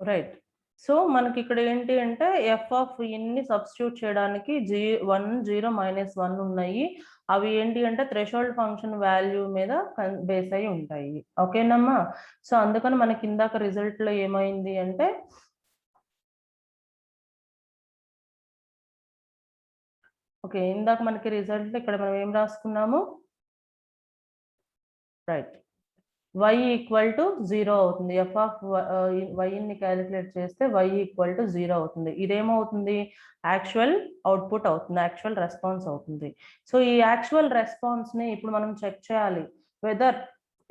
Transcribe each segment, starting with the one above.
Right. So మనకి ఇక్కడ ఏంటి అంటే ఎఫ్ ఆఫ్ ఇన్ని సబ్స్టిట్యూట్ చేయడానికి 1 0 -1 ఉన్నాయి. అవి ఏంటి అంటే థ్రెషోల్డ్ ఫంక్షన్ వాల్యూ మీద బేస్ అయి ఉంటాయి. ఓకేనమ్మా. సో అందుకని మనకి ఇందాక రిజల్ట్ లో ఏమైంది అంటే ఓకే, ఇందాక మనకి రిజల్ట్ ఇక్కడ మనం ఏం రాసుకున్నాము, రైట్, y ఈక్వల్ టు 0 అవుతుంది. ఎఫ్ ఆఫ్ వైని క్యాలిక్యులేట్ చేస్తే y ఈక్వల్ టు 0 అవుతుంది. ఇదేమవుతుంది, యాక్చువల్ అవుట్పుట్ అవుతుంది, యాక్చువల్ రెస్పాన్స్ అవుతుంది. సో ఈ యాక్చువల్ రెస్పాన్స్ ని ఇప్పుడు మనం చెక్ చేయాలి, whether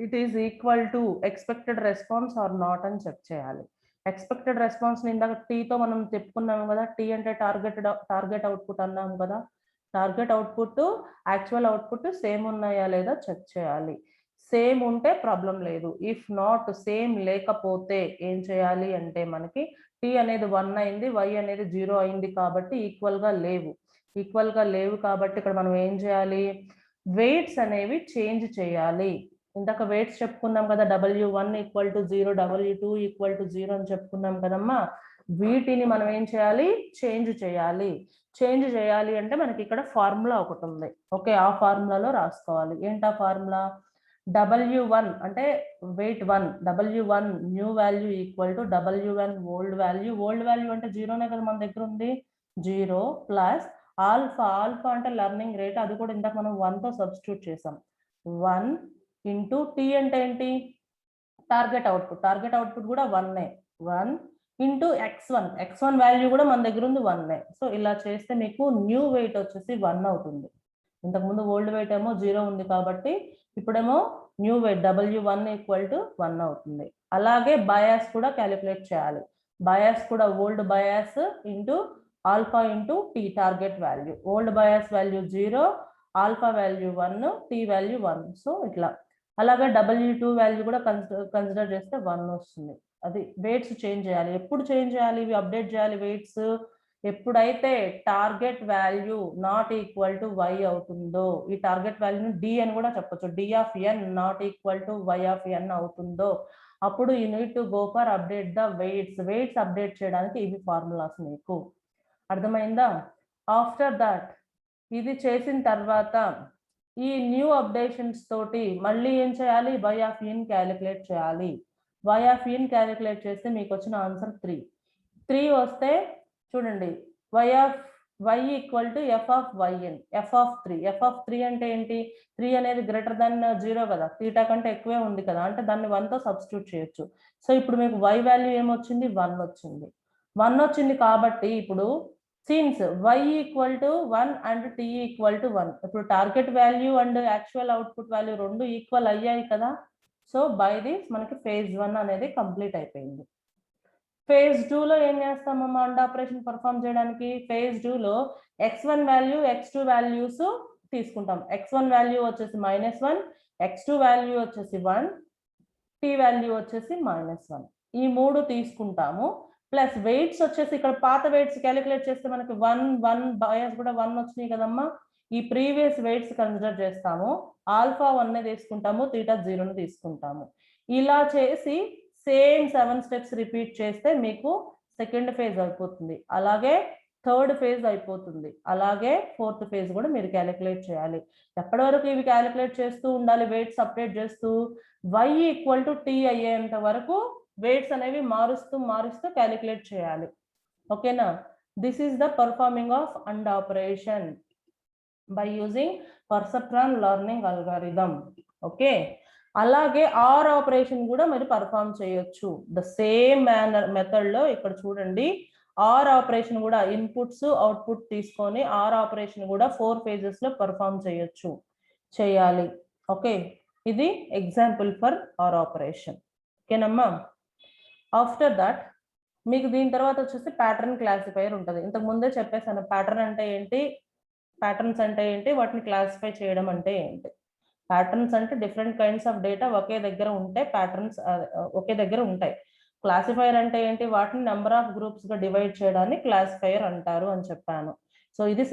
it is equal to expected response or not అని చెక్ చేయాలి. ఎక్స్పెక్టెడ్ రెస్పాన్స్ ని ఇందాక టీ తో మనం చెప్పుకున్నాము కదా, టీ అంటే టార్గెట్ అవుట్పుట్ అన్నాము కదా. Target output actual output same ఉన్నాయా లేదా చెక్ చేయాలి. సేమ్ ఉంటే ప్రాబ్లం లేదు, ఇఫ్ నాట్ సేమ్ లేకపోతే ఏం చేయాలి అంటే మనకి టీ అనేది 1 అయింది, y అనేది 0 అయింది కాబట్టి ఈక్వల్ గా లేవు కాబట్టి ఇక్కడ మనం ఏం చేయాలి, వెయిట్స్ అనేవి చేంజ్ చేయాలి. ఇందాక వెయిట్స్ చెప్పుకున్నాం కదా, W1 equal to 0, W2 equal to 0 అని చెప్పుకున్నాం కదమ్మా. వీటిని మనం ఏం చేయాలి, చేంజ్ చేయాలి అంటే మనకి ఇక్కడ ఫార్ములా ఒకటి ఉంది. ఓకే, ఆ ఫార్ములాలో రాసుకోవాలి. ఏంటి ఆ ఫార్ములా, W1 అంటే weight 1, W1 new value equal to W1 old value అంటే 0నే కదా మన దగ్గర ఉంది, 0 ప్లస్ ఆల్ఫా అంటే లెర్నింగ్ రేట్, అది కూడా ఇందాక మనం 1తో సబ్స్టిట్యూట్ చేసాం. 1 ఇంటూ టీ అంటే ఏంటి, టార్గెట్ అవుట్పుట్ కూడా 1 ఇంటూ x1 వాల్యూ కూడా మన దగ్గర ఉంది 1. సో ఇలా చేస్తే మీకు న్యూ వెయిట్ వచ్చేసి 1 అవుతుంది. ఇంతకుముందు ఓల్డ్ వెయిట్ ఏమో 0 ఉంది కాబట్టి ఇప్పుడేమో new wait W1 equal to 1 అవుతుంది. అలాగే బయాస్ కూడా క్యాలిక్యులేట్ చేయాలి. బయాస్ కూడా old bias into alpha into T target value. Old bias value 0, alpha value 1, T value 1. So ఇట్లా. అలాగే W2 వాల్యూ కూడా కన్సిడర్ చేస్తే 1 వస్తుంది. అది వెయిట్స్ చేంజ్ చేయాలి. ఎప్పుడు చేంజ్ చేయాలి, ఇవి అప్డేట్ చేయాలి వెయిట్స్ ఎప్పుడైతే target value not equal to y అవుతుందో, ఈ టార్గెట్ వాల్యూని d అని కూడా చెప్పొచ్చు, d of n not equal to y of n అవుతుందో అప్పుడు you need to go for update the weights update చేయడానికి ఇవి ఫార్ములాస్. మీకు అర్థమైందా? ఆఫ్టర్ దట్ ఇది చేసిన తర్వాత ఈ న్యూ అప్డేషన్స్ తోటి మళ్ళీ ఏం చేయాలి, y ఆఫ్ n క్యాలిక్యులేట్ చేయాలి. y ఆఫ్ n క్యాలిక్యులేట్ చేస్తే మీకు వచ్చిన ఆన్సర్ 3 వస్తే చూడండి, y equal to F of yn, F of 3 అంటే ఏంటి, 3 అనేది గ్రేటర్ దెన్ 0 కదా, తీటా కంటే ఎక్కువే ఉంది కదా, అంటే దాన్ని 1తో సబ్స్టిట్యూట్ చేయొచ్చు. సో ఇప్పుడు మీకు y వాల్యూ ఏమొచ్చింది, 1 వచ్చింది. 1 వచ్చింది కాబట్టి ఇప్పుడు since y equal to 1 and t equal to 1, ఇప్పుడు target value and actual output value రెండు ఈక్వల్ అయ్యాయి కదా. సో బై దిస్ మనకి ఫేజ్ 1 అనేది కంప్లీట్ అయిపోయింది. ఫేజ్ 2లో ఏం చేస్తామమ్మా అండ్ ఆపరేషన్ పర్ఫామ్ చేయడానికి, ఫేజ్ 2లో x1 వాల్యూ x2 వాల్యూస్ తీసుకుంటాం. x1 వాల్యూ వచ్చేసి -1, x2 వాల్యూ వచ్చేసి 1, t వాల్యూ వచ్చేసి -1, ఈ 3 తీసుకుంటాము. ప్లస్ వెయిట్స్ వచ్చేసి ఇక్కడ పాత వెయిట్స్ క్యాలిక్యులేట్ చేస్తే మనకి 1 బయాస్ కూడా 1 వచ్చినాయి కదమ్మా. ఈ ప్రీవియస్ వెయిట్స్ కన్సిడర్ చేస్తాము, ఆల్ఫా 1 తీసుకుంటాము, తీటా 0 తీసుకుంటాము. ఇలా చేసి సేమ్ 7 స్టెప్స్ రిపీట్ చేస్తే మీకు సెకండ్ ఫేజ్ అయిపోతుంది, అలాగే థర్డ్ ఫేజ్ అయిపోతుంది, అలాగే ఫోర్త్ ఫేజ్ కూడా మీరు క్యాలిక్యులేట్ చేయాలి. ఎప్పటి వరకు ఇవి క్యాలిక్యులేట్ చేస్తూ ఉండాలి, వెయిట్స్ అప్డేట్ చేస్తూ y ఈక్వల్ టు t అయ్యేంత వరకు వెయిట్స్ అనేవి మారుస్తూ క్యాలిక్యులేట్ చేయాలి. ఓకేనా? This is the performing of and operation by using perceptron learning algorithm. Okay, అలాగే ఆర్ ఆపరేషన్ కూడా మీరు పర్ఫామ్ చేయొచ్చు ద సేమ్ మెథడ్ లో. ఇక్కడ చూడండి, ఆర్ ఆపరేషన్ కూడా ఇన్పుట్స్ అవుట్పుట్ తీసుకొని ఆర్ ఆపరేషన్ కూడా 4 phases లో పర్ఫామ్ చేయాలి. ఓకే, ఇది ఎగ్జాంపుల్ ఫర్ ఆర్ ఆపరేషన్. ఓకేనమ్మా. ఆఫ్టర్ దట్ మీకు దీని తర్వాత వచ్చేసి ప్యాటర్న్ క్లాసిఫైయర్ ఉంటుంది. ఇంతకు ముందే చెప్పేసాను ప్యాటర్న్ అంటే ఏంటి, ప్యాటర్న్స్ అంటే ఏంటి, వాటిని క్లాసిఫై చేయడం అంటే ఏంటి. ప్యాటర్న్స్ అంటే డిఫరెంట్ కైండ్స్ ఆఫ్ డేటా ఒకే దగ్గర ఉంటే ప్యాటర్న్స్ ఒకే దగ్గర ఉంటాయి. క్లాసిఫైయర్ అంటే ఏంటి, వాటిని నెంబర్ ఆఫ్ గ్రూప్స్ గా డివైడ్ చేయడాన్ని క్లాసిఫైయర్ అంటారు అని చెప్పాను. సో ఇది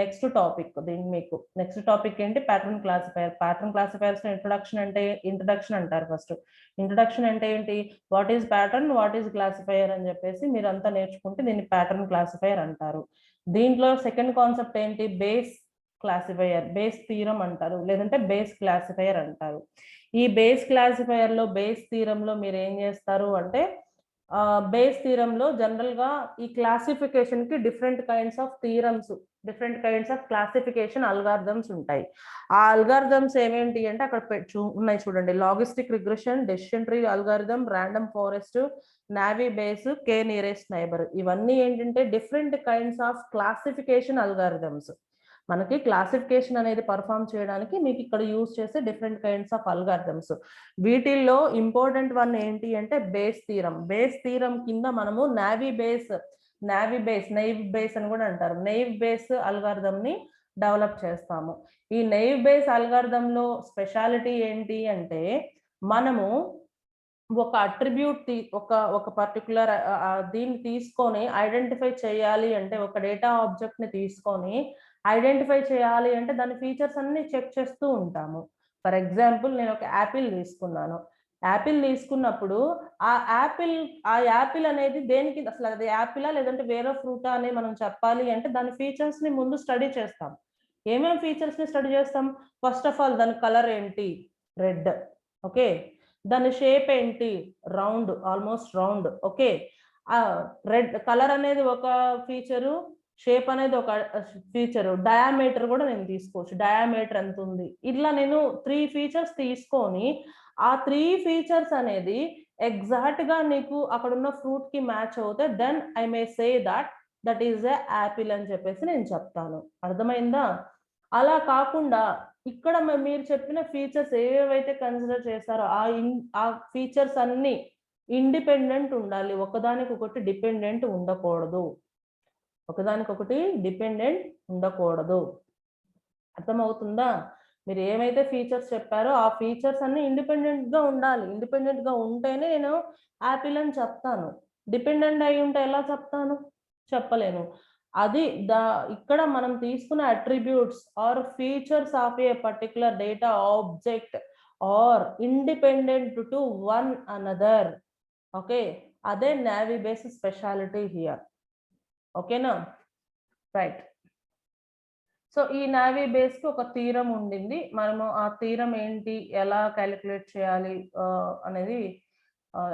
నెక్స్ట్ టాపిక్. దీని మీకు నెక్స్ట్ టాపిక్ ఏంటి? Pattern classifier. ప్యాటర్న్ క్లాసిఫైయర్స్ ఇంట్రొడక్షన్ అంటారు. ఫస్ట్ ఇంట్రొడక్షన్ అంటే ఏంటి, what is pattern, what is classifier అని చెప్పేసి మీరు అంతా నేర్చుకుంటే దీన్ని ప్యాటర్న్ క్లాసిఫైయర్ అంటారు. దీంట్లో సెకండ్ కాన్సెప్ట్ ఏంటి, బేస్ క్లాసిఫైయర్, బేస్ థీరం అంటారు, లేదంటే బేస్ క్లాసిఫైయర్ అంటారు. ఈ బేస్ క్లాసిఫైయర్ లో, బేస్ థీరంలో మీరు ఏం చేస్తారు అంటే, బేస్ థీరంలో జనరల్ గా ఈ క్లాసిఫికేషన్ కి different kinds of theorems, different kinds of classification algorithms ఉంటాయి. ఆ అల్గారిథమ్స్ ఏమేంటి అంటే అక్కడ ఉన్నాయి చూడండి, logistic regression, decision tree algorithm, random forest, naive Bayes, K nearest neighbour. ఇవన్నీ ఏంటంటే different kinds of classification algorithms. మనకి క్లాసిఫికేషన్ అనేది పర్ఫామ్ చేయడానికి మీకు ఇక్కడ యూజ్ చేసే డిఫరెంట్ కైండ్స్ ఆఫ్ అల్గారిథమ్స్. వీటిల్లో ఇంపార్టెంట్ వన్ ఏంటి అంటే బేస్ థీరం. బేస్ థీరం కింద మనము నైవ్ బేస్ అని కూడా అంటారు, నైవ్ బేస్ అల్గారిథం ని డెవలప్ చేస్తాము. ఈ నైవ్ బేస్ అల్గారిథం లో స్పెషాలిటీ ఏంటి అంటే, మనము ఒక అట్రిబ్యూట్ ఒక పర్టికులర్ దీన్ని తీసుకొని ఐడెంటిఫై చేయాలి అంటే, ఒక డేటా ఆబ్జెక్ట్ ని తీసుకొని ఐడెంటిఫై చేయాలి అంటే దాని ఫీచర్స్ అన్ని చెక్ చేస్తూ ఉంటాము. ఫర్ ఎగ్జాంపుల్ నేను ఒక యాపిల్ తీసుకున్నాను. యాపిల్ తీసుకున్నప్పుడు ఆ యాపిల్ అనేది దేనికి, అసలు అది యాపిలా లేదంటే వేరే ఫ్రూటా అని మనం చెప్పాలి అంటే దాని ఫీచర్స్ ని ముందు స్టడీ చేస్తాం. ఏమేమి ఫీచర్స్ ని స్టడీ చేస్తాం? ఫస్ట్ ఆఫ్ ఆల్ దాని కలర్ ఏంటి, రెడ్. ఓకే, దాని షేప్ ఏంటి, round, almost round. Okay, red colour అనేది ఒక ఫీచరు, షేప్ అనేది ఒక ఫీచరు, డయామీటర్ కూడా నేను తీసుకోవచ్చు, డయామీటర్ ఎంత ఉంది. ఇట్లా నేను 3 ఫీచర్స్ తీసుకొని ఆ 3 ఫీచర్స్ అనేది ఎగ్జాక్ట్ గా నీకు అక్కడ ఉన్న ఫ్రూట్ కి మ్యాచ్ అవుతే then I may say that is a apple అని చెప్పేసి నేను చెప్తాను. అర్థమైందా? అలా కాకుండా ఇక్కడ మీరు చెప్పిన ఫీచర్స్ ఏవైతే కన్సిడర్ చేస్తారో ఆ ఫీచర్స్ అన్ని ఇండిపెండెంట్ ఉండాలి, ఒకదానికొకటి డిపెండెంట్ ఉండకూడదు, ఒకదానికొకటి డిపెండెంట్ ఉండకూడదు. అర్థమవుతుందా? మీరు ఏమైతే ఫీచర్స్ చెప్పారో ఆ ఫీచర్స్ అన్ని ఇండిపెండెంట్ గా ఉండాలి. ఇండిపెండెంట్ గా ఉంటేనే నేను యాపిల్ అని చెప్తాను. డిపెండెంట్ అయి ఉంటే ఎలా చెప్తాను? చెప్పలేను. అది ఇక్కడ మనం తీసుకున్న attributes or features of a particular data object are independent to one another. Okay, అదే నావీ బేస్ స్పెషాలిటీ హియర్. ఓకేనా? రైట్. సో ఈ నావీ బేస్ కి ఒక థీరం ఉండింది. మనము ఆ థీరం ఏంటి, ఎలా క్యాలిక్యులేట్ చేయాలి అనేది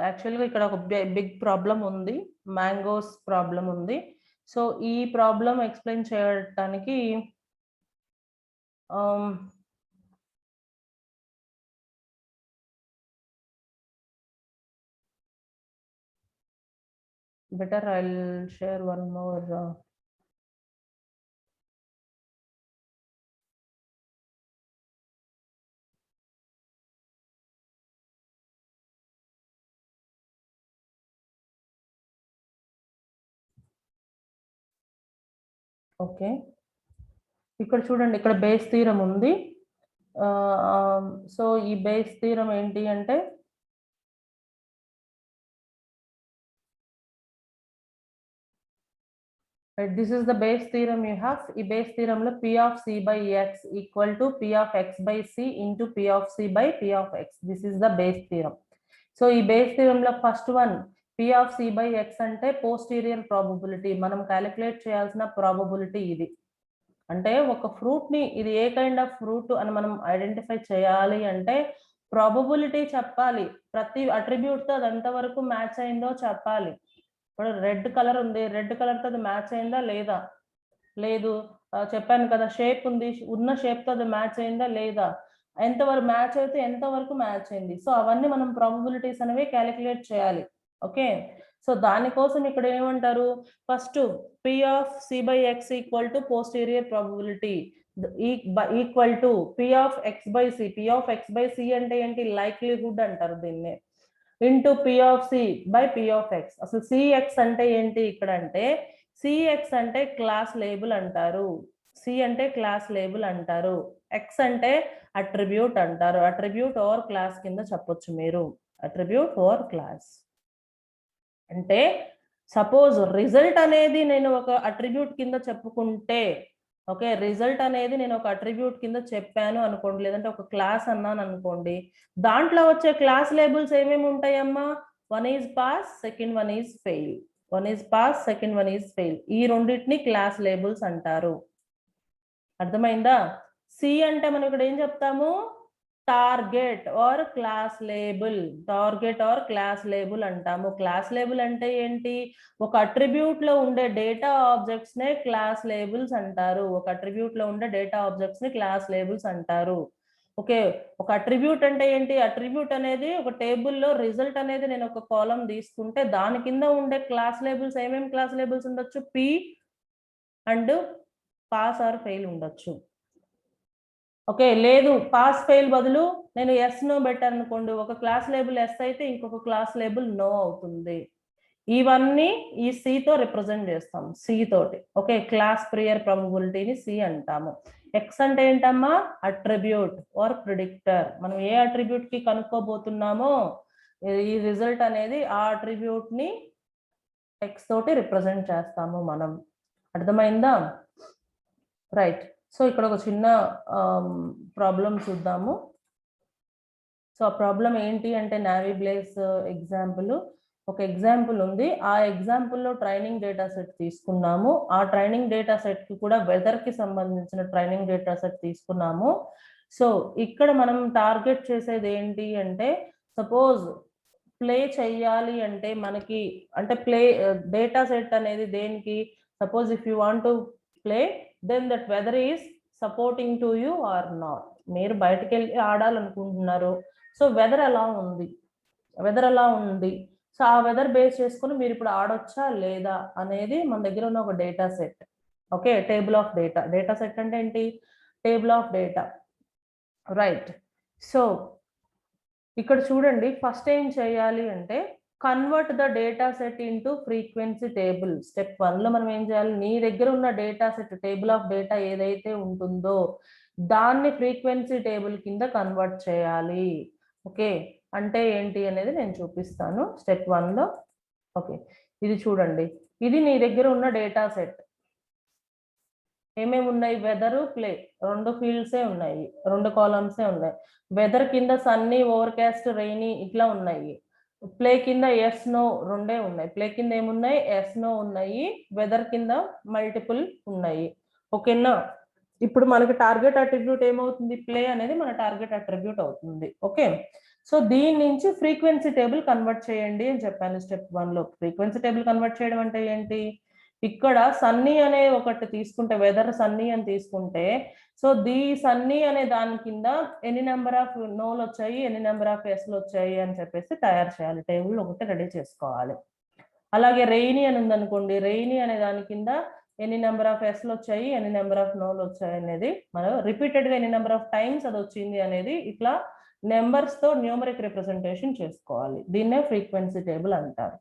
యాక్చువల్గా ఇక్కడ ఒక బిగ్ ప్రాబ్లం ఉంది, మ్యాంగోస్ ప్రాబ్లం ఉంది. సో ఈ ప్రాబ్లం ఎక్స్ప్లెయిన్ చేయడానికి better I'll share one more okay, ఇక్కడ చూడండి, ఇక్కడ బేస్ థీరం ఉంది. సో ఈ బేస్ థీరం ఏంటి అంటే, this is the base theorem you have. ఈ బేస్ థీరం లో p of c by x equal to p of x by c into p of c by p of x. This is the base theorem. So ఈ base theorem లో first one p of c by x అంటే posterior probability. మనం calculate చేయాల్సిన probability ఇది. అంటే ఒక fruit ని ఇది ఏ కైండ్ ఆఫ్ ఫ్రూట్ అని మనం ఐడెంటిఫై చేయాలి అంటే ప్రాబబిలిటీ చెప్పాలి. ప్రతి అట్రిబ్యూట్ తో అది ఎంతవరకు మ్యాచ్ అయిందో చెప్పాలి. ఇప్పుడు రెడ్ కలర్ ఉంది, రెడ్ కలర్ తో అది మ్యాచ్ అయిందా లేదా, లేదు. చెప్పాను కదా, షేప్ ఉంది, ఉన్న షేప్ తో అది మ్యాచ్ అయిందా లేదా, ఎంతవరకు మ్యాచ్ అయితే ఎంతవరకు మ్యాచ్ అయింది. సో అవన్నీ మనం ప్రాబబిలిటీస్ అనేవి క్యాలిక్యులేట్ చేయాలి. ఓకే, సో దానికోసం ఇక్కడ ఏమంటారు, first p of c by x equal to posterior probability equal to p of x by c. p of x by c అంటే ఏంటి, లైక్లీహుడ్ అంటారు దీన్ని, into p of c by p of x. అసలు cx అంటే ఏంటి ఇక్కడ అంటే, cx అంటే క్లాస్ లేబుల్ అంటారు, c అంటే క్లాస్ లేబుల్ అంటారు, x అంటే అట్రిబ్యూట్ అంటారు. అట్రిబ్యూట్ ఓవర్ క్లాస్ కింద చెప్పొచ్చు మీరు, అట్రిబ్యూట్ ఓవర్ క్లాస్. అంటే సపోజ్ రిజల్ట్ అనేది నేను ఒక అట్రిబ్యూట్ కింద చెప్పుకుంటే, ఓకే, రిజల్ట్ అనేది నేను ఒక అట్రిబ్యూట్ కింద చెప్పాను అనుకోండి, లేదంటే ఒక క్లాస్ అన్నాను అనుకోండి, దాంట్లో వచ్చే క్లాస్ లేబుల్స్ ఏమేమి ఉంటాయమ్మా? One is pass, second one is fail. One is pass, second one is fail. ఈ రెండింటిని క్లాస్ లేబుల్స్ అంటారు. అర్థమైందా? సి అంటే మనం ఇక్కడ ఏం చెప్తాము? Target or class label. Target or class label అంటాము. క్లాస్ లేబుల్ అంటే ఏంటి? ఒక అట్రిబ్యూట్ లో ఉండే డేటా ఆబ్జెక్ట్స్ నే క్లాస్ లేబుల్స్ అంటారు. ఒక అట్రిబ్యూట్ లో ఉండే డేటా ఆబ్జెక్ట్స్ ని క్లాస్ లేబుల్స్ అంటారు. ఓకే, ఒక అట్రిబ్యూట్ అంటే ఏంటి? అట్రిబ్యూట్ అనేది ఒక టేబుల్లో రిజల్ట్ అనేది నేను ఒక కాలం తీసుకుంటే దాని కింద ఉండే క్లాస్ లేబుల్స్ ఏమేమి క్లాస్ లేబుల్స్ ఉండొచ్చు? P and pass or fail ఉండొచ్చు. ఓకే, లేదు పాస్ ఫెయిల్ బదులు నేను ఎస్ నో బెటర్ అనుకోండి, ఒక క్లాస్ లేబుల్ ఎస్ అయితే ఇంకొక క్లాస్ లేబుల్ నో అవుతుంది. ఇవన్నీ ఈ సి తో రిప్రజెంట్ చేస్తాం, సి తోటి. ఓకే, క్లాస్ ప్రియర్ ప్రాబబిలిటీని సి అంటాము. ఎక్స్ అంటే ఏంటమ్మా? Attribute are predictor. మనం ఏ అట్రిబ్యూట్ కి కనుక్కోబోతున్నామో ఈ రిజల్ట్ అనేది ఆ అట్రిబ్యూట్ ని ఎక్స్ తోటి రిప్రజెంట్ చేస్తాము మనం. అర్థమైందా? రైట్. సో ఇక్కడ ఒక చిన్న ప్రాబ్లం చూద్దాము. సో ఆ ప్రాబ్లం ఏంటి అంటే నావీ బ్లేస్ ఎగ్జాంపుల్. ఒక ఎగ్జాంపుల్ ఉంది. ఆ ఎగ్జాంపుల్లో ట్రైనింగ్ డేటా సెట్ తీసుకున్నాము. ఆ ట్రైనింగ్ డేటా సెట్ కి కూడా వెదర్ కి సంబంధించిన ట్రైనింగ్ డేటా సెట్ తీసుకున్నాము. సో ఇక్కడ మనం టార్గెట్ చేసేది ఏంటి అంటే, సపోజ్ ప్లే చెయ్యాలి అంటే మనకి అంటే ప్లే డేటా సెట్ అనేది దేనికి? Suppose if you want to play then that weather is supporting to you or not. మీరు బయటకు వెళ్ళి ఆడాలనుకుంటున్నారు, సో వెదర్ ఎలా ఉంది, వెదర్ ఎలా ఉంది, సో ఆ వెదర్ బేస్ చేసుకుని మీరు ఇప్పుడు ఆడొచ్చా లేదా అనేది మన దగ్గర ఉన్న ఒక data set. Okay, table of data. Data set అంటే ఏంటి? Table of data. Right. So ఇక్కడ చూడండి, ఫస్ట్ ఏం చేయాలి అంటే convert the data set into frequency table. Step 1 లో మనం ఏం చేయాలి? నీ దగ్గర ఉన్న data set, table of data ఏదైతే ఉంటుందో దాన్ని ఫ్రీక్వెన్సీ టేబుల్ కింద కన్వర్ట్ చేయాలి. ఓకే, అంటే ఏంటి అనేది నేను చూపిస్తాను స్టెప్ 1 లో. ఓకే, ఇది చూడండి, ఇది నీ దగ్గర ఉన్న డేటా సెట్. ఏమేమి ఉన్నాయి? వెదర్, ప్లే, రెండు ఫీల్డ్సే ఉన్నాయి, రెండు కాలమ్సే ఉన్నాయి. వెదర్ కింద సన్నీ, ఓవర్కాస్ట్, రెయినీ ఇట్లా ఉన్నాయి. ప్లే కింద ఎస్ నో రెండే ఉన్నాయి. ప్లే కింద ఏమున్నాయి? ఎస్ నో ఉన్నాయి. వెదర్ కింద మల్టిపుల్ ఉన్నాయి. ఓకేనా? ఇప్పుడు మనకి టార్గెట్ అట్రిబ్యూట్ ఏమవుతుంది? ప్లే అనేది మన టార్గెట్ అట్రిబ్యూట్ అవుతుంది. ఓకే, సో దీని నుంచి ఫ్రీక్వెన్సీ టేబుల్ కన్వర్ట్ చేయండి అని చెప్పాను స్టెప్ 1 లో. ఫ్రీక్వెన్సీ టేబుల్ కన్వర్ట్ చేయడం అంటే ఏంటి? ఇక్కడ సన్నీ అనే ఒకటి తీసుకుంటే, వెదర్ సన్నీ అని తీసుకుంటే, సో సన్నీ అనే దాని కింద ఎన్ని నెంబర్ ఆఫ్ నోలు వచ్చాయి, ఎన్ని నెంబర్ ఆఫ్ ఎస్లు వచ్చాయి అని చెప్పేసి తయారు చేయాలి. టేబుల్ ఒకటి రెడీ చేసుకోవాలి. అలాగే రెయినీ అని ఉందనుకోండి, రెయినీ అనే దాని కింద ఎన్ని నెంబర్ ఆఫ్ ఎస్లు వచ్చాయి, ఎన్ని నెంబర్ ఆఫ్ నోలు వచ్చాయి అనేది, మనం రిపీటెడ్ గా ఎన్ని నెంబర్ ఆఫ్ టైమ్స్ అది వచ్చింది అనేది ఇట్లా నెంబర్స్ తో న్యూమరిక్ రిప్రజెంటేషన్ చేసుకోవాలి. దీన్నే ఫ్రీక్వెన్సీ టేబుల్ అంటారు.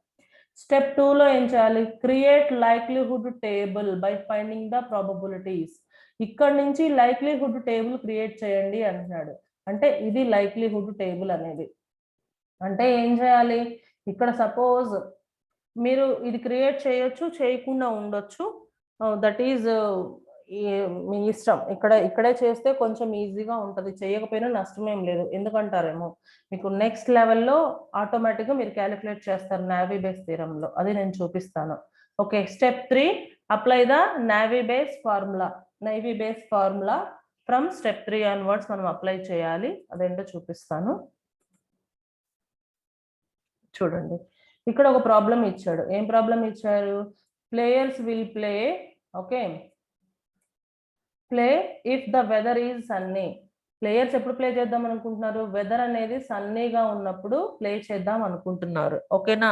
స్టెప్ 2 లో ఏం చేయాలి? Create likelihood table by finding the probabilities. ఇక్కడ నుంచి లైక్లీహుడ్ టేబుల్ క్రియేట్ చేయండి అంటున్నాడు. అంటే ఇది లైక్లీహుడ్ టేబుల్ అనేది. అంటే ఏం చేయాలి? ఇక్కడ సపోజ్ మీరు ఇది క్రియేట్ చేయొచ్చు, చేయకుండా ఉండొచ్చు. దట్ ఈజ్ మీ ఇష్టం. ఇక్కడే చేస్తే కొంచెం ఈజీగా ఉంటుంది, చేయకపోయినా నష్టమేం లేదు. ఎందుకంటారేమో, మీకు నెక్స్ట్ లెవెల్లో ఆటోమేటిక్గా మీరు క్యాలిక్యులేట్ చేస్తారు నావీ బేస్ థీరంలో, అది నేను చూపిస్తాను. Okay, step 3 apply the navy base formula. Navy base formula from step 3 onwards మనం అప్లై చేయాలి. అదేంటో చూపిస్తాను చూడండి. ఇక్కడ ఒక ప్రాబ్లం ఇచ్చాడు. ఏం ప్రాబ్లం ఇచ్చారు? Players will play, okay, play if the weather is sunny. Players ఎప్పుడు ప్లే చేద్దాం అనుకుంటున్నారు? వెదర్ అనేది సన్నీగా ఉన్నప్పుడు ప్లే చేద్దాం అనుకుంటున్నారు. ఓకేనా?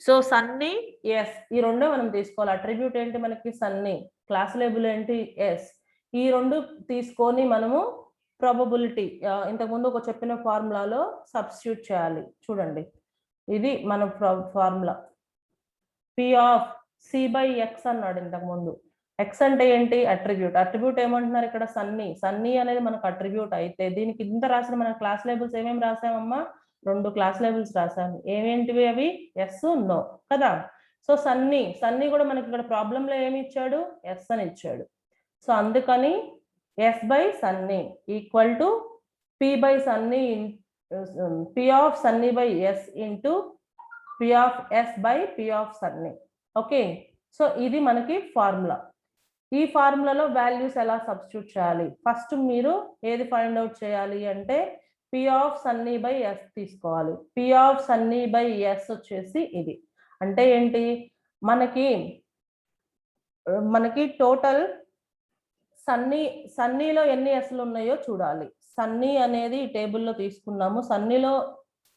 సో సన్నీ, ఎస్, ఈ రెండే మనం తీసుకోవాలి. అట్రిబ్యూట్ ఏంటి మనకి? సన్నీ. క్లాస్ లేబుల్ ఏంటి? ఎస్. ఈ రెండు తీసుకొని మనము ప్రాబబిలిటీ ఇంతకుముందు ఒక చెప్పిన ఫార్ములాలో సబ్స్టిట్యూట్ చేయాలి. చూడండి, ఇది మన formula. P of C by X అన్నాడు ఇంతకుముందు. ఎక్స్ అంటే ఏంటి? అట్రిబ్యూట్. అట్రిబ్యూట్ ఏమంటున్నారు ఇక్కడ? సన్నీ. సన్నీ అనేది మనకు అట్రిబ్యూట్ అయితే దీనికి ఇంత రాసిన మన క్లాస్ లేబుల్స్ ఏమేమి రాసామమ్మా? రెండు క్లాస్ లేబుల్స్ రాసాము. ఏమేంటివి అవి? ఎస్, నో కదా. సో సన్నీ కూడా మనకి ఇక్కడ ప్రాబ్లంలో ఏమి ఇచ్చాడు, ఎస్ అని ఇచ్చాడు. సో అందుకని S by sunny equal to P by sunny, P of sunny by S into P of yes by P of sunny. Okay, so ఇది మనకి ఫార్ములా. ఈ ఫార్ములాలో వాల్యూస్ ఎలా సబ్స్టిట్యూట్ చేయాలి? ఫస్ట్ మీరు ఏది ఫైండ్ అవుట్ చేయాలి అంటే P of sunny by S తీసుకోవాలి. P of sunny by S వచ్చేసి ఇది అంటే ఏంటి, మనకి టోటల్ సన్నీలో ఎన్ని ఎస్లు ఉన్నాయో చూడాలి. సన్నీ అనేది ఈ టేబుల్లో తీసుకున్నాము. సన్నీలో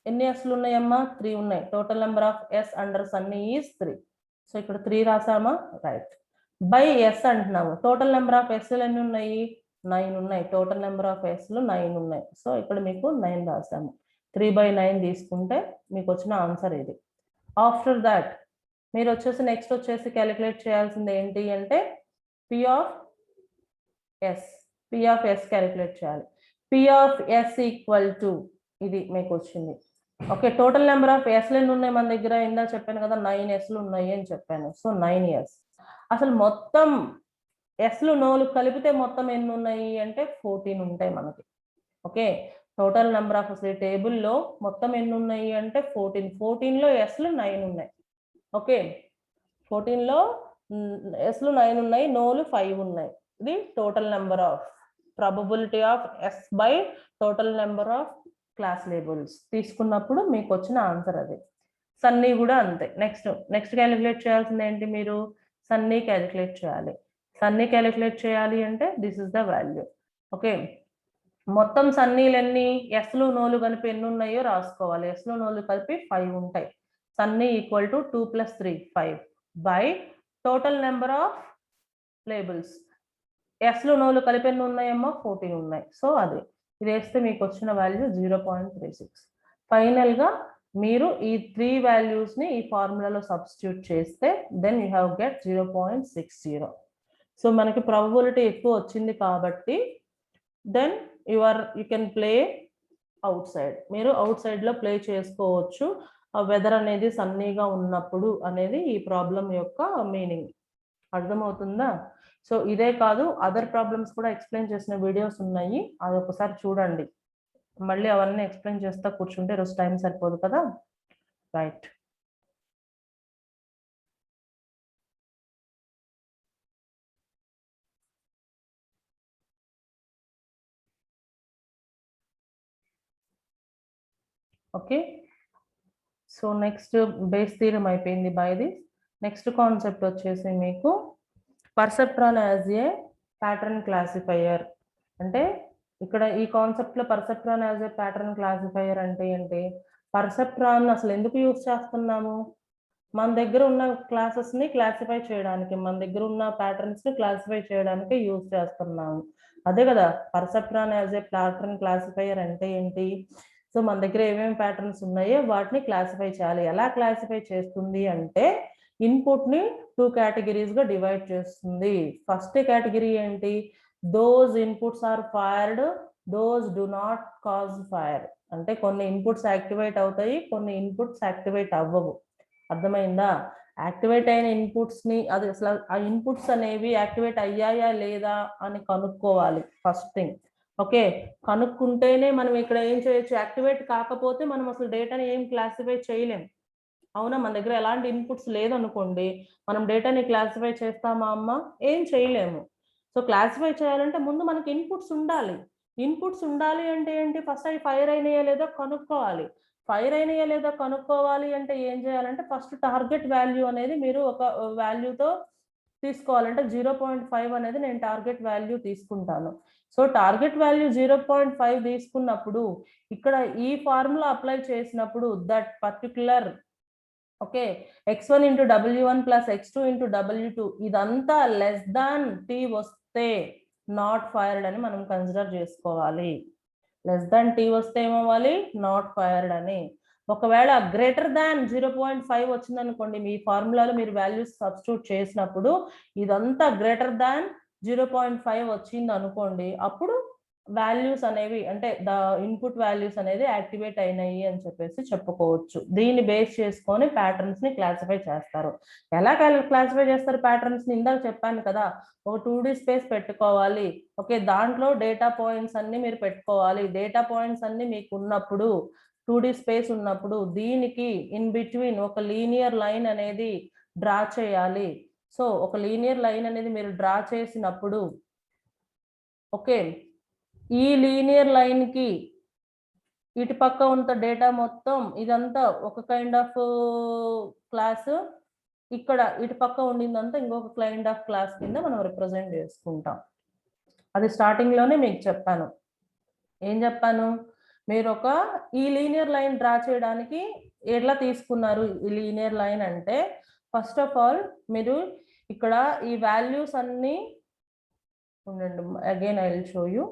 ఎన్ని ఎస్లు ఉన్నాయమ్మా? 3 ఉన్నాయి. Total number of yes under sunny is 3. So ఇక్కడ 3 రాసామా? రైట్. బై ఎస్ అంటున్నాము. టోటల్ నెంబర్ ఆఫ్ ఎస్లు ఎన్ని ఉన్నాయి? 9 ఉన్నాయి. టోటల్ నెంబర్ ఆఫ్ ఎస్లు 9 ఉన్నాయి. సో ఇక్కడ మీకు 9 రాసాము. 3/9 తీసుకుంటే మీకు వచ్చిన ఆన్సర్ ఇది. ఆఫ్టర్ దాట్ మీరు వచ్చేసి నెక్స్ట్ వచ్చేసి క్యాలిక్యులేట్ చేయాల్సింది ఏంటి అంటే పి ఆఫ్ ఎస్ క్యాలిక్యులేట్ చేయాలి. P of yes equal to ఇది మీకు వచ్చింది. ఓకే, టోటల్ నెంబర్ ఆఫ్ ఎస్లు ఎన్ని ఉన్నాయి మన దగ్గర? ఇందా చెప్పాను కదా 9 ఎస్లు ఉన్నాయి అని చెప్పాను. So 9 yes. అసలు మొత్తం ఎస్లు నోలు కలిపితే మొత్తం ఎన్ని ఉన్నాయి అంటే 14 ఉంటాయి మనకి. ఓకే, టోటల్ నెంబర్ ఆఫ్ అసలు టేబుల్లో మొత్తం ఎన్ని ఉన్నాయి అంటే 14లో ఎస్లు 9 ఉన్నాయి. ఓకే, 14లో ఎస్లు 9 ఉన్నాయి, నోలు 5 ఉన్నాయి. ఇది total number of probability of yes by total number of class labels తీసుకున్నప్పుడు మీకు వచ్చిన ఆన్సర్ అది. సన్నీ కూడా అంతే. నెక్స్ట్ క్యాలిక్యులేట్ చేయాల్సింది ఏంటి? మీరు సన్నీ క్యాలిక్యులేట్ చేయాలి. సన్నీ క్యాలిక్యులేట్ చేయాలి అంటే this is the value. Okay, మొత్తం సన్నీలు ఎన్ని? ఎస్లు నోలు కలిపి ఎన్ని ఉన్నాయో రాసుకోవాలి. ఎస్లు నోలు కలిపి 5 ఉంటాయి. Sunny equal to 2 + 3 5 by total number of labels. ఎస్లు నోలు కలిపి ఎన్ని ఉన్నాయమ్మా? 14 ఉన్నాయి. సో అది ఇది వేస్తే మీకు వచ్చిన వాల్యూ 0.36. ఫైనల్గా మీరు ఈ 3 వాల్యూస్ని ఈ ఫార్ములాలో సబ్స్టిట్యూట్ చేస్తే then you have get 0.60. So మనకి ప్రాబబిలిటీ ఎక్కువ వచ్చింది కాబట్టి then you can play outside. మీరు అవుట్ సైడ్లో ప్లే చేసుకోవచ్చు. వెదర్ అనేది సన్నీగా ఉన్నప్పుడు అనేది ఈ ప్రాబ్లం యొక్క మీనింగ్. అర్థమవుతుందా? సో ఇదే కాదు, అదర్ ప్రాబ్లమ్స్ కూడా ఎక్స్ప్లెయిన్ చేసిన వీడియోస్ ఉన్నాయి, అది ఒకసారి చూడండి. మళ్ళీ అవన్నీ ఎక్స్ప్లెయిన్ చేస్తా కూర్చుంటే రోజు టైం సరిపోదు కదా. Right. Okay, so next base theorem అయిపోయింది బై దిస్. నెక్స్ట్ కాన్సెప్ట్ వచ్చేసి మీకు పర్సెప్ట్రాన్ యాజ్ ఏ ప్యాటర్న్ క్లాసిఫైయర్. అంటే ఇక్కడ ఈ కాన్సెప్ట్లో పర్సెప్ట్రాన్ యాజ్ ఏ ప్యాటర్న్ క్లాసిఫైయర్ అంటే ఏంటి? పర్సెప్ట్రాన్ అసలు ఎందుకు యూజ్ చేస్తున్నాము? మన దగ్గర ఉన్న క్లాసెస్ని క్లాసిఫై చేయడానికి, మన దగ్గర ఉన్న ప్యాటర్న్స్ని క్లాసిఫై చేయడానికి యూజ్ చేస్తున్నాము. అదే కదా పర్సెప్ట్రాన్ యాజ్ ఏ ప్యాటర్న్ క్లాసిఫైయర్ అంటే ఏంటి? సో మన దగ్గర ఏమేమి ప్యాటర్న్స్ ఉన్నాయో వాటిని క్లాసిఫై చేయాలి. ఎలా క్లాసిఫై చేస్తుంది అంటే ఇన్పుట్ని 2 కేటగిరీస్గా డివైడ్ చేస్తుంది. ఫస్ట్ కేటగిరీ ఏంటి? Those inputs are fired, those do not cause fire. అంటే కొన్ని ఇన్పుట్స్ యాక్టివేట్ అవుతాయి, కొన్ని ఇన్పుట్స్ యాక్టివేట్ అవ్వవు. అర్థమైందా? యాక్టివేట్ అయిన ఇన్పుట్స్ని అది అసలు ఆ ఇన్పుట్స్ అనేవి యాక్టివేట్ అయ్యాయా లేదా అని కనుక్కోవాలి ఫస్ట్ థింగ్. ఓకే, కనుక్కుంటేనే మనం ఇక్కడ ఏం చేయొచ్చు. యాక్టివేట్ కాకపోతే మనం అసలు డేటాని ఏం క్లాసిఫై చేయలేం. అవునా? మన దగ్గర ఎలాంటి ఇన్పుట్స్ లేదనుకోండి, మనం డేటాని క్లాసిఫై చేస్తామా అమ్మ? ఏం చేయలేము. సో క్లాసిఫై చేయాలంటే ముందు మనకి ఇన్పుట్స్ ఉండాలి. ఇన్పుట్స్ ఉండాలి అంటే ఏంటి? ఫస్ట్ అవి ఫైర్ అయినాయా లేదో కనుక్కోవాలి. ఫైర్ అయినాయా లేదో కనుక్కోవాలి అంటే ఏం చేయాలంటే ఫస్ట్ టార్గెట్ వాల్యూ అనేది మీరు ఒక వాల్యూతో తీసుకోవాలంటే 0.5 అనేది నేను టార్గెట్ వాల్యూ తీసుకుంటాను. సో టార్గెట్ వాల్యూ 0.5 తీసుకున్నప్పుడు ఇక్కడ ఈ ఫార్ములా అప్లై చేసినప్పుడు that particular okay x1 × w1 + x2 × w2 ఇదంతా లెస్ దాన్ t వస్తే నాట్ ఫైర్డ్ అని మనం కన్సిడర్ చేసుకోవాలి. లెస్ దాన్ t వస్తే ఏమవ్వాలి? నాట్ ఫైర్డ్ అని. ఒకవేళ గ్రేటర్ దాన్ 0.5 వచ్చింది అనుకోండి, మీ ఫార్ములాలో మీరు వాల్యూస్ సబ్స్టిట్యూట్ చేసినప్పుడు ఇదంతా గ్రేటర్ దాన్ 0.5 వచ్చింది అనుకోండి, అప్పుడు వాల్యూస్ అనేవి అంటే ద ఇన్పుట్ వాల్యూస్ అనేది యాక్టివేట్ అయినాయి అని చెప్పేసి చెప్పుకోవచ్చు. దీన్ని బేస్ చేసుకొని ప్యాటర్న్స్ ని క్లాసిఫై చేస్తారు. ఎలా క్లాసిఫై చేస్తారు ప్యాటర్న్స్ ని? ఇందాక చెప్పాను కదా, ఒక 2D స్పేస్ పెట్టుకోవాలి. ఓకే, దాంట్లో డేటా పాయింట్స్ అన్ని మీరు పెట్టుకోవాలి. డేటా పాయింట్స్ అన్ని మీకు ఉన్నప్పుడు 2D స్పేస్ ఉన్నప్పుడు దీనికి ఇన్ బిట్వీన్ ఒక లీనియర్ లైన్ అనేది డ్రా చేయాలి. సో ఒక లీనియర్ లైన్ అనేది మీరు డ్రా చేసినప్పుడు ఓకే, ఈ లీనియర్ లైన్ కి ఇటు పక్క ఉన్న డేటా మొత్తం ఇదంతా ఒక కైండ్ ఆఫ్ క్లాస్, ఇక్కడ ఇటు పక్క ఉండిందంతా ఇంకొక కైండ్ ఆఫ్ క్లాస్ కింద మనం రిప్రజెంట్ చేసుకుంటాం. అది స్టార్టింగ్ లోనే మీకు చెప్పాను. ఏం చెప్పాను? మీరు ఒక ఈ లీనియర్ లైన్ డ్రా చేయడానికి ఎట్లా తీసుకున్నారు ఈ లీనియర్ లైన్ అంటే, ఫస్ట్ ఆఫ్ ఆల్ మీరు ఇక్కడ ఈ వాల్యూస్ అన్ని ఉండండి, again I will show you.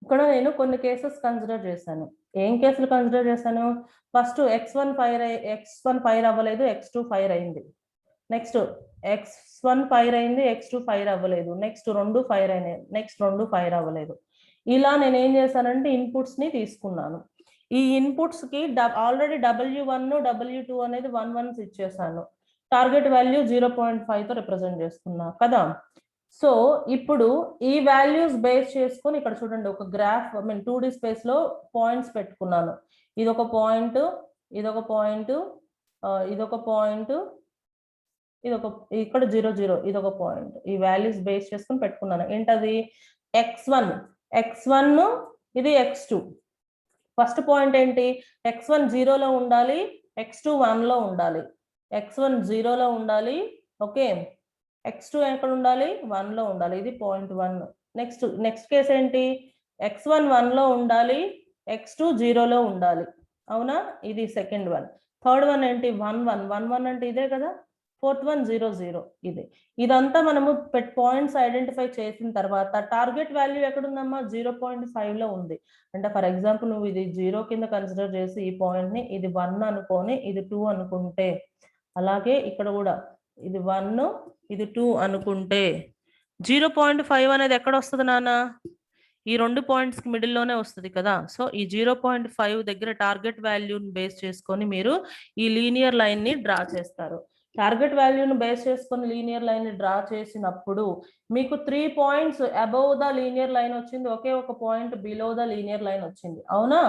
ఇక్కడ నేను కొన్ని కేసెస్ కన్సిడర్ చేశాను. ఏం కేసులు కన్సిడర్ చేశాను? ఫస్ట్ x1 ఫైర్ అవ్వలేదు, x2 ఫైర్ అయింది. నెక్స్ట్ x1 ఫైర్ అయింది, x2 ఫైర్ అవ్వలేదు. నెక్స్ట్ 2 ఫైర్ అయినాయి, నెక్స్ట్ 2 ఫైర్ అవ్వలేదు. ఇలా నేను ఏం చేశానంటే ఇన్పుట్స్ ని తీసుకున్నాను. ఈ ఇన్పుట్స్ కి ఆల్రెడీ W1 W2 అనేది 1 1 ఇచ్చేసాను. టార్గెట్ వాల్యూ 0.5 తో రిప్రజెంట్ చేసుకున్నా కదా. సో ఇప్పుడు ఈ వాల్యూస్ బేస్ చేసుకొని ఇక్కడ చూడండి, ఒక graph I mean 2D space లో పాయింట్స్ పెట్టుకున్నాను. ఇదొక పాయింట్, ఇదొక పాయింట్, ఇదొక పాయింట్, ఇదొక ఇక్కడ 0 0 ఇదొక పాయింట్. ఈ వాల్యూస్ బేస్ చేసుకొని పెట్టుకున్నాను. ఏంటది? x1 ఇది x2. ఫస్ట్ పాయింట్ ఏంటి? x1 0లో ఉండాలి, x2 1లో ఉండాలి. x1 0లో ఉండాలి, ఓకే, x2 ఎక్కడ ఉండాలి? 1లో ఉండాలి. ఇది పాయింట్ 1. నెక్స్ట్ కేసు ఏంటి? x1 1లో ఉండాలి, x2 0లో ఉండాలి. అవునా? ఇది సెకండ్ వన్. థర్డ్ వన్ ఏంటి? 1 1 1 1 అంటే ఇదే కదా. ఫోర్త్ వన్ 0 0 ఇది. ఇదంతా మనము పాయింట్స్ ఐడెంటిఫై చేసిన తర్వాత టార్గెట్ వాల్యూ ఎక్కడుందమ్మా? 0.5లో ఉంది. అంటే ఫర్ ఎగ్జాంపుల్ నువ్వు ఇది 0 కింద కన్సిడర్ చేసి ఈ పాయింట్ ని ఇది 1 అనుకొని ఇది 2 అనుకుంటే, అలాగే ఇక్కడ కూడా ఇది 1 ఇది 2 అనుకుంటే 0.5 అనేది ఎక్కడ వస్తుంది నాన్న? ఈ రెండు పాయింట్స్ కి మిడిల్ లోనే వస్తుంది కదా. సో ఈ 0.5 దగ్గర టార్గెట్ వాల్యూని బేస్ చేసుకొని మీరు ఈ లీనియర్ లైన్ ని డ్రా చేస్తారు. టార్గెట్ వాల్యూను బేస్ చేసుకొని లీనియర్ లైన్ ని డ్రా చేసినప్పుడు మీకు 3 points above the linear line వచ్చింది, ఒకే ఒక point below the linear line వచ్చింది. అవునా?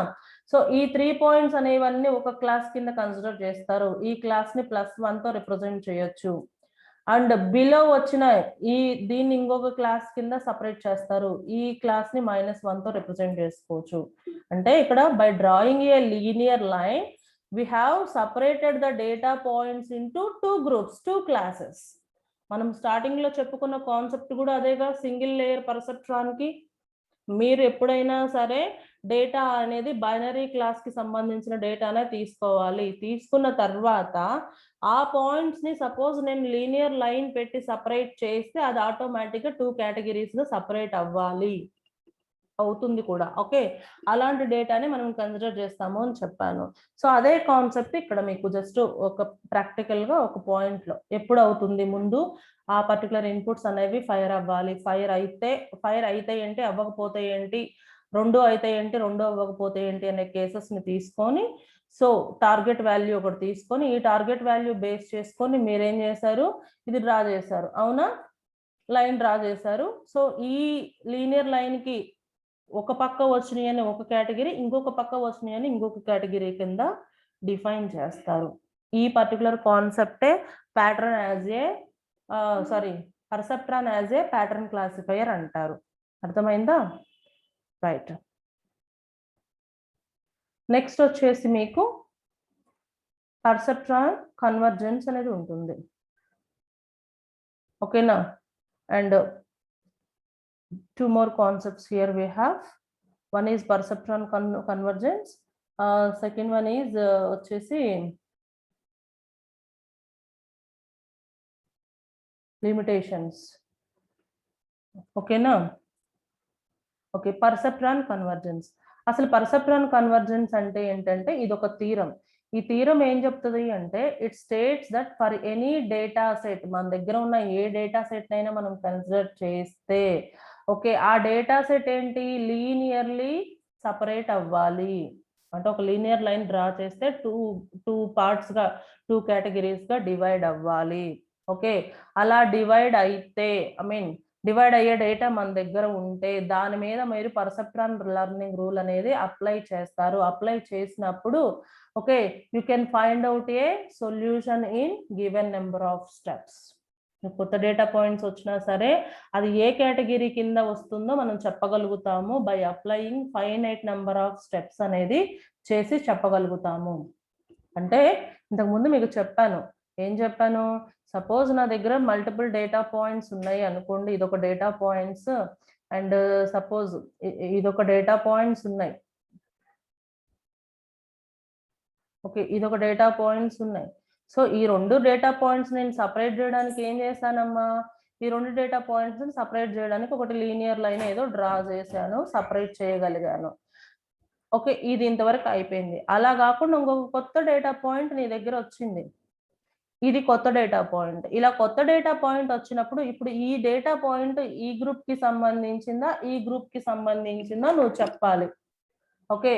సో ఈ 3 పాయింట్స్ అనేవన్నీ ఒక క్లాస్ కింద కన్సిడర్ చేస్తారు. ఈ క్లాస్ ని +1 తో రిప్రజెంట్ చేయొచ్చు. అండ్ బిలో వచ్చిన దీన్ని ఇంకొక క్లాస్ కింద సపరేట్ చేస్తారు. ఈ క్లాస్ ని -1 తో రిప్రజెంట్ చేసుకోవచ్చు. అంటే ఇక్కడ by drawing a linear line we have separated the data points into 2 groups, 2 classes. మనం స్టార్టింగ్ లో చెప్పుకున్న కాన్సెప్ట్ కూడా అదేగా, సింగిల్ లేయర్ పర్సెప్ట్రాన్ కి. మీరు ఎప్పుడైనా సరే డేటా అనేది బైనరీ క్లాస్ కి సంబంధించిన డేటానే తీసుకోవాలి. తీసుకున్న తర్వాత ఆ పాయింట్స్ ని సపోజ్ నేను లీనియర్ లైన్ పెట్టి సపరేట్ చేస్తే అది ఆటోమేటిక్ గా 2 కేటగిరీస్ లో సపరేట్ అవ్వాలి, అవుతుంది కూడా. ఓకే, అలాంటి డేటాని మనం కన్సిడర్ చేస్తాము అని చెప్పాను. సో అదే కాన్సెప్ట్ ఇక్కడ మీకు జస్ట్ ఒక ప్రాక్టికల్ గా ఒక పాయింట్ లో ఎప్పుడు అవుతుంది, ముందు ఆ పర్టికులర్ ఇన్పుట్స్ అనేవి ఫైర్ అవ్వాలి. ఫైర్ అయితే ఏంటి, అవ్వకపోతే ఏంటి, 2 అయితే ఏంటి, 2 అవ్వకపోతే ఏంటి అనే కేసెస్ ని తీసుకొని, సో టార్గెట్ వాల్యూ ఒకటి తీసుకొని ఈ టార్గెట్ వాల్యూ బేస్ చేసుకొని మీరేం చేశారు, ఇది డ్రా చేశారు. అవునా? లైన్ డ్రా చేశారు. సో ఈ లీనియర్ లైన్ కి ఒక పక్క వచ్చినాయి అని ఒక కేటగిరీ, ఇంకొక పక్క వచ్చినాయి అని ఇంకొక కేటగిరీ కింద డిఫైన్ చేస్తారు. ఈ పర్టికులర్ కాన్సెప్టే pattern as a perceptron as a pattern classifier అంటారు. అర్థమైందా? రైట్. నెక్స్ట్ వచ్చేసి మీకు పర్సెప్ట్రాన్ కన్వర్జెన్స్ అనేది ఉంటుంది. ఓకేనా? And 2 more concepts here we have. One is perceptron convergence. Second one is వచ్చేసి limitations. ఓకేనా? Okay, perceptron convergence. అసలు పర్సెప్ట్రాన్ కన్వర్జెన్స్ అంటే ఏంటంటే ఇది ఒక థీరం. ఈ థీరం ఏం చెప్తుంది అంటే it states that for any data set, మన దగ్గర ఉన్న ఏ డేటా సెట్ అయినా మనం కన్సిడర్ చేస్తే ఓకే, ఆ డేటా సెట్ ఏంటి, లీనియర్లీ సపరేట్ అవ్వాలి. అంటే ఒక లీనియర్ లైన్ డ్రా చేస్తే టూ పార్ట్స్ గా, టూ కేటగిరీస్ గా డివైడ్ అవ్వాలి. ఓకే, అలా డివైడ్ అయితే డివైడ్ అయ్యే డేటా మన దగ్గర ఉంటే దాని మీద మీరు పర్సెప్ట్రాన్ లెర్నింగ్ రూల్ అనేది అప్లై చేస్తారు. అప్లై చేసినప్పుడు okay, you can find out a solution in given number of steps. కొత్త డేటా పాయింట్స్ వచ్చినా సరే అది ఏ కేటగిరీ కింద వస్తుందో మనం చెప్పగలుగుతాము by applying finite number of steps అనేది చేసి చెప్పగలుగుతాము. అంటే ఇంతకుముందు మీకు చెప్పాను, ఏం చెప్పాను, సపోజ్ నా దగ్గర మల్టిపుల్ డేటా పాయింట్స్ ఉన్నాయి అనుకోండి, ఇదొక డేటా పాయింట్స్ అండ్ సపోజ్ ఇదొక డేటా పాయింట్స్ ఉన్నాయి. ఓకే, ఇదొక డేటా పాయింట్స్ ఉన్నాయి. సో ఈ రెండు డేటా పాయింట్స్ నేను సపరేట్ చేయడానికి ఏం చేశానమ్మా, ఈ రెండు డేటా పాయింట్స్ సపరేట్ చేయడానికి ఒకటి లీనియర్ లైన్ ఏదో డ్రా చేశాను, సపరేట్ చేయగలిగాను. ఓకే, ఇది ఇంతవరకు అయిపోయింది. అలా కాకుండా ఇంకొక కొత్త డేటా పాయింట్ నీ దగ్గర వచ్చింది, ఇది కొత్త డేటా పాయింట్. ఇలా కొత్త డేటా పాయింట్ వచ్చినప్పుడు ఇప్పుడు ఈ డేటా పాయింట్ ఈ గ్రూప్ కి సంబంధించిందా, ఈ గ్రూప్ కి సంబంధించిందా నువ్వు చెప్పాలి. ఓకే,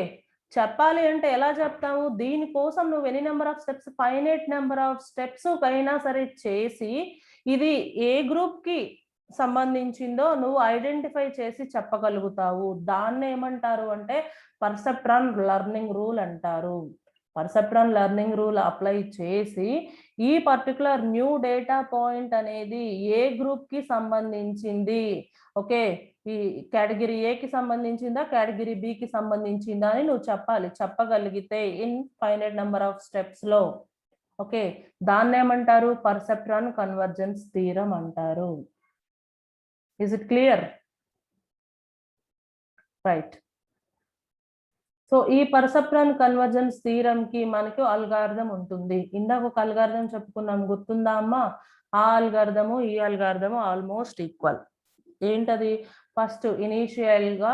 చెప్పాలి అంటే ఎలా చెప్తావు, దీనికోసం నువ్వు ఎన్ని number of steps, finite number of steps అయినా సరే చేసి ఇది ఏ గ్రూప్ కి సంబంధించిందో నువ్వు ఐడెంటిఫై చేసి చెప్పగలుగుతావు. దాన్ని ఏమంటారు అంటే పర్సెప్ట్రాన్ లెర్నింగ్ రూల్ అంటారు. పర్సెప్ట్రాన్ లెర్నింగ్ రూల్ అప్లై చేసి ఈ పర్టికులర్ న్యూ డేటా పాయింట్ అనేది ఏ గ్రూప్ కి సంబంధించింది, ఓకే, ఈ కేటగిరీ ఏ కి సంబంధించిందా, కేటగిరీ బి కి సంబంధించిందా అని నువ్వు చెప్పాలి. చెప్పగలిగితే in finite number of steps లో, ఓకే, దాన్ని ఏమంటారు, పర్సెప్ట్రాన్ కన్వర్జెన్స్ థీరం అంటారు. Is it clear? Right. So ఈ పర్సెప్ట్రాన్ కన్వర్జెన్స్ థీరం కి మనకు అల్గారిథం ఉంటుంది. ఇందాక ఒక అల్గారిథం చెప్పుకున్నాం, గుర్తుందా అమ్మా? ఆ అల్గారిథము ఈ అల్గారిథము ఆల్మోస్ట్ ఈక్వల్. ఏంటది, ఫస్ట్ ఇనీషియల్ గా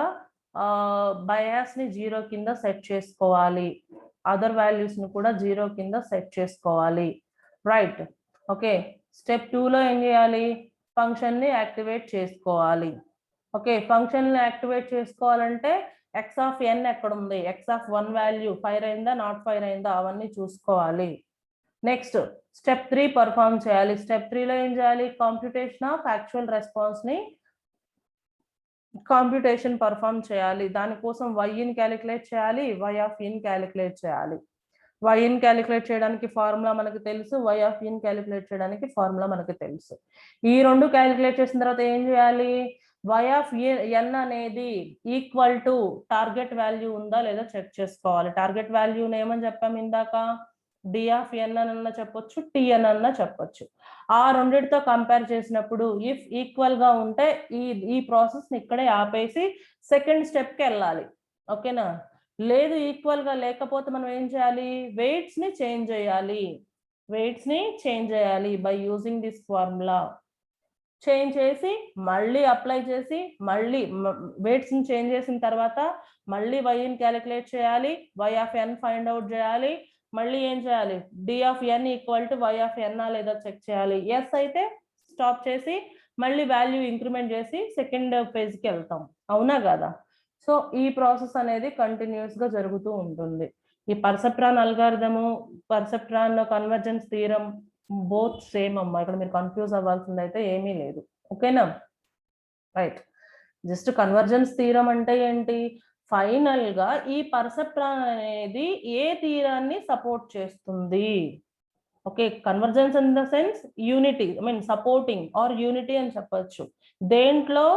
బయాస్ ని 0 కింద సెట్ చేసుకోవాలి, అదర్ వాల్యూస్ ని కూడా 0 కింద సెట్ చేసుకోవాలి. రైట్. ఓకే, స్టెప్ 2 లో ఏం చేయాలి, ఫంక్షన్ ని యాక్టివేట్ చేసుకోవాలి. ఓకే, ఫంక్షన్ ని యాక్టివేట్ చేసుకోవాలంటే ఎక్స్ ఆఫ్ ఎన్ ఎక్కడ ఉంది, ఎక్స్ ఆఫ్ 1 వాల్యూ ఫైర్ అయిందా నాట్ ఫైర్ అయిందా అవన్నీ చూసుకోవాలి. నెక్స్ట్ స్టెప్ 3 పర్ఫామ్ చేయాలి. స్టెప్ 3 లో ఏం చేయాలి, కాంప్యూటేషన్ ఆఫ్ యాక్చువల్ రెస్పాన్స్ ని కాంప్యూటేషన్ పర్ఫామ్ చేయాలి. దానికోసం వైని క్యాలిక్యులేట్ చేయాలి, వై ఆఫ్ ఇన్ క్యాలిక్యులేట్ చేయాలి. వైని క్యాలిక్యులేట్ చేయడానికి ఫార్ములా మనకు తెలుసు, వై ఆఫ్ ఇన్ క్యాలిక్యులేట్ చేయడానికి ఫార్ములా మనకు తెలుసు. ఈ రెండు క్యాలిక్యులేట్ చేసిన తర్వాత ఏం చేయాలి, వై ఆఫ్ ఎన్ అనేది ఈక్వల్ టు టార్గెట్ వాల్యూ ఉందా లేదా చెక్ చేసుకోవాలి. టార్గెట్ వాల్యూని ఏమని చెప్పాము ఇందాక, డి ఆఫ్ ఎన్ అన్న చెప్పొచ్చు, టి అన్న చెప్పొచ్చు. ఆ రెండిటితో కంపేర్ చేసినప్పుడు ఇఫ్ ఈక్వల్ గా ఉంటే ఈ ప్రాసెస్ ని ఇక్కడే ఆపేసి సెకండ్ స్టెప్ కి వెళ్ళాలి. ఓకేనా, లేదు ఈక్వల్ గా లేకపోతే మనం ఏం చేయాలి, వెయిట్స్ ని చేంజ్ చేయాలి. వెయిట్స్ ని చేంజ్ చేయాలి by using this formula. Change చేసి మళ్ళీ అప్లై చేసి మళ్ళీ వెయిట్స్ ని చేంజ్ చేసిన తర్వాత మళ్ళీ వైని క్యాలిక్యులేట్ చేయాలి, Y of N find out చేయాలి, మళ్ళీ ఏం చేయాలి, D of N equal to Y of N లేదా చెక్ చేయాలి. ఎస్ అయితే స్టాప్ చేసి మళ్ళీ వాల్యూ ఇంక్రిమెంట్ చేసి సెకండ్ ఫేజ్ కి వెళ్తాం. అవునా కదా? సో ఈ ప్రాసెస్ అనేది కంటిన్యూస్ గా జరుగుతూ ఉంటుంది. ఈ perceptron algorithm, perceptron convergence theorem both same అమ్మా, ఇక్కడ మీరు కన్ఫ్యూజ్ అవ్వాల్సింది అయితే ఏమీ లేదు. ఓకేనా? రైట్. జస్ట్ కన్వర్జెన్స్ థీరం అంటే ఏంటి, ఫైనల్ గా ఈ పర్సెప్ట్రాన్ అనేది ఏ థీరాన్ని సపోర్ట్ చేస్తుంది. Okay, convergence in the sense unity, supporting or unity అని చెప్పొచ్చు. దేంట్లో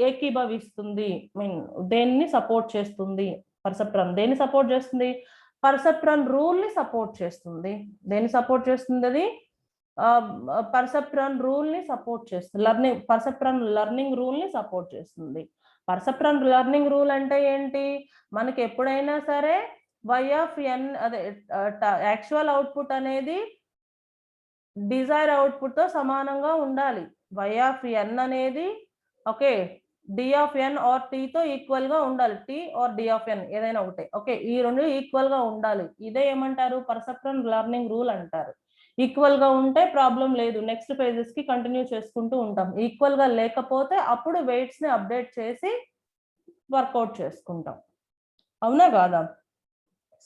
ఏకీభవిస్తుంది, దేన్ని సపోర్ట్ చేస్తుంది పర్సెప్ట్రాన్, దేన్ని సపోర్ట్ చేస్తుంది, పర్సెప్ట్రాన్ రూల్ ని సపోర్ట్ చేస్తుంది. దేన్ని సపోర్ట్ చేస్తుంది అది, పర్సెప్ట్రాన్ రూల్ ని సపోర్ట్ చేస్తుంది, పర్సెప్ట్రాన్ లెర్నింగ్ రూల్ ని సపోర్ట్ చేస్తుంది. పర్సెప్ట్రాన్ లెర్నింగ్ రూల్ అంటే ఏంటి, మనకి ఎప్పుడైనా సరే వై ఆఫ్ ఎన్ అదే యాక్చువల్ అవుట్పుట్ అనేది డిజైర్ అవుట్పుట్ తో సమానంగా ఉండాలి. వై ఆఫ్ ఎన్ అనేది okay D of N or T తో ఈక్వల్ గా ఉండాలి, T or D of N ఏదైనా ఒకటే. ఓకే, ఈ రెండు ఈక్వల్ గా ఉండాలి. ఇదే ఏమంటారు, పర్సెప్ట్రాన్ లెర్నింగ్ రూల్ అంటారు. ఈక్వల్ గా ఉంటే ప్రాబ్లం లేదు, నెక్స్ట్ పేజెస్ కి కంటిన్యూ చేసుకుంటూ ఉంటాం. ఈక్వల్ గా లేకపోతే అప్పుడు వెయిట్స్ ని అప్డేట్ చేసి వర్కౌట్ చేసుకుంటాం. అవునా కాదా?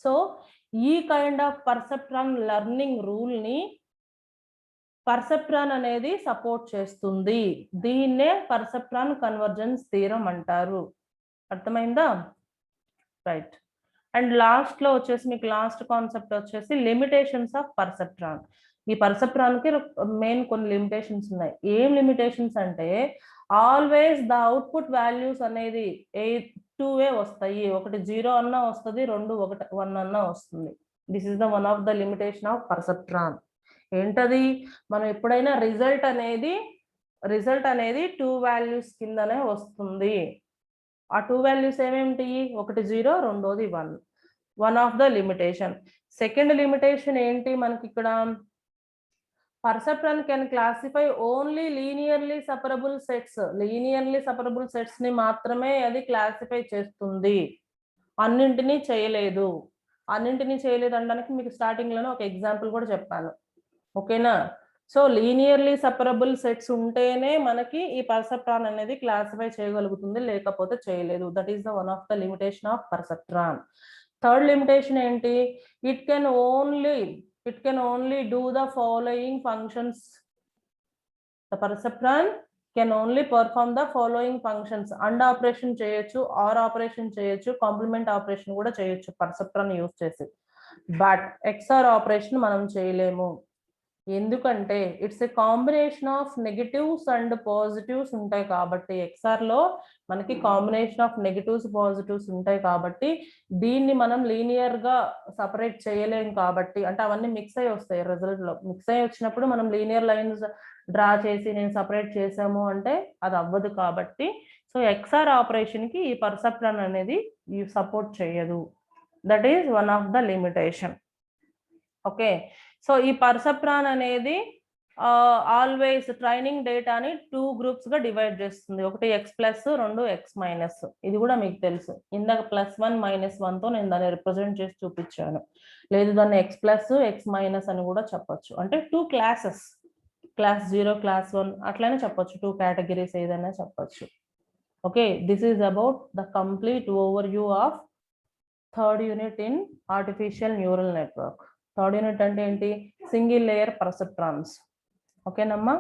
సో ఈ కైండ్ ఆఫ్ పర్సెప్ట్రాన్ లెర్నింగ్ రూల్ ని పర్సెప్ట్రాన్ అనేది సపోర్ట్ చేస్తుంది. దీన్నే పర్సెప్ట్రాన్ కన్వర్జెన్స్ థీరం అంటారు. అర్థమైందా? రైట్. అండ్ లాస్ట్ లో వచ్చేసి మీకు లాస్ట్ కాన్సెప్ట్ వచ్చేసి లిమిటేషన్స్ ఆఫ్ పర్సెప్ట్రాన్. ఈ పర్సెప్ట్రాన్ కి మెయిన్ కొన్ని లిమిటేషన్స్ ఉన్నాయి. ఏం లిమిటేషన్స్ అంటే ఆల్వేస్ ద అవుట్పుట్ వాల్యూస్ అనేది 2 వస్తాయి. ఒకటి 0 అన్నా వస్తుంది, 2 1 అన్నా వస్తుంది. This is the one of the limitation of perceptron. ఏంటది, మనం ఎప్పుడైనా రిజల్ట్ అనేది 2 వాల్యూస్ కిందనే వస్తుంది. ఆ 2 వాల్యూస్ ఏమేమిటి, ఒకటి 0, రెండోది 1. One of the limitation. Second limitation ఏంటి మనకి ఇక్కడ, perceptron can classify only linearly separable sets. Linearly separable sets ని మాత్రమే అది క్లాసిఫై చేస్తుంది, అన్నింటినీ చేయలేదు. అన్నింటినీ చేయలేదు అనడానికి మీకు స్టార్టింగ్ లోనే ఒక ఎగ్జాంపుల్ కూడా చెప్పాను. ఓకేనా? సో లీనియర్లీ సెపరబుల్ సెట్స్ ఉంటేనే మనకి ఈ పర్సెప్ట్రాన్ అనేది క్లాసిఫై చేయగలుగుతుంది, లేకపోతే చేయలేదు. That is the one of the limitation of perceptron. Third limitation ఏంటి, it can only do the following functions. The perceptron can only perform the following functions. And operation చేయొచ్చు, OR operation చేయొచ్చు, complement operation కూడా చేయొచ్చు perceptron use చేసి. But XOR operation మనం చేయలేము. ఎందుకంటే it's a combination of negatives and positives ఉంటాయి కాబట్టి, ఎక్స్ఆర్ లో మనకి కాంబినేషన్ ఆఫ్ నెగటివ్స్ పాజిటివ్స్ ఉంటాయి కాబట్టి దీన్ని మనం లీనియర్ గా సపరేట్ చేయలేం. కాబట్టి అంటే అవన్నీ మిక్స్ అయ్యి వస్తాయి రిజల్ట్ లో. మిక్స్ అయ్యి వచ్చినప్పుడు మనం లీనియర్ లైన్స్ డ్రా చేసి నేను సపరేట్ చేసాము అంటే అది అవ్వదు. కాబట్టి సో ఎక్స్ఆర్ ఆపరేషన్ కి ఈ పర్సెప్ట్రాన్ అనేది సపోర్ట్ చేయదు. That is one of the limitation. Okay, so ఈ పర్సెప్ట్రాన్ అనేది ఆల్వేస్ ట్రైనింగ్ డేటాని 2 గ్రూప్స్ గా డివైడ్ చేస్తుంది. ఒకటి X+, 2 X-. ఇది కూడా మీకు తెలుసు, ఇందాక +1 -1 తో నేను దాన్ని రిప్రజెంట్ చేసి చూపించాను. లేదు దాన్ని X+, X- అని కూడా చెప్పొచ్చు. అంటే 2 క్లాసెస్, క్లాస్ 0, క్లాస్ 1 అట్లనే చెప్పొచ్చు, 2 కేటగిరీస్ ఏదైనా చెప్పొచ్చు. Okay, this is about the complete over view of third unit in artificial neural network. Third unit అంటే ఏంటి, సింగిల్ లేయర్ పర్సెప్ట్రాన్స్. ఓకేనమ్మా.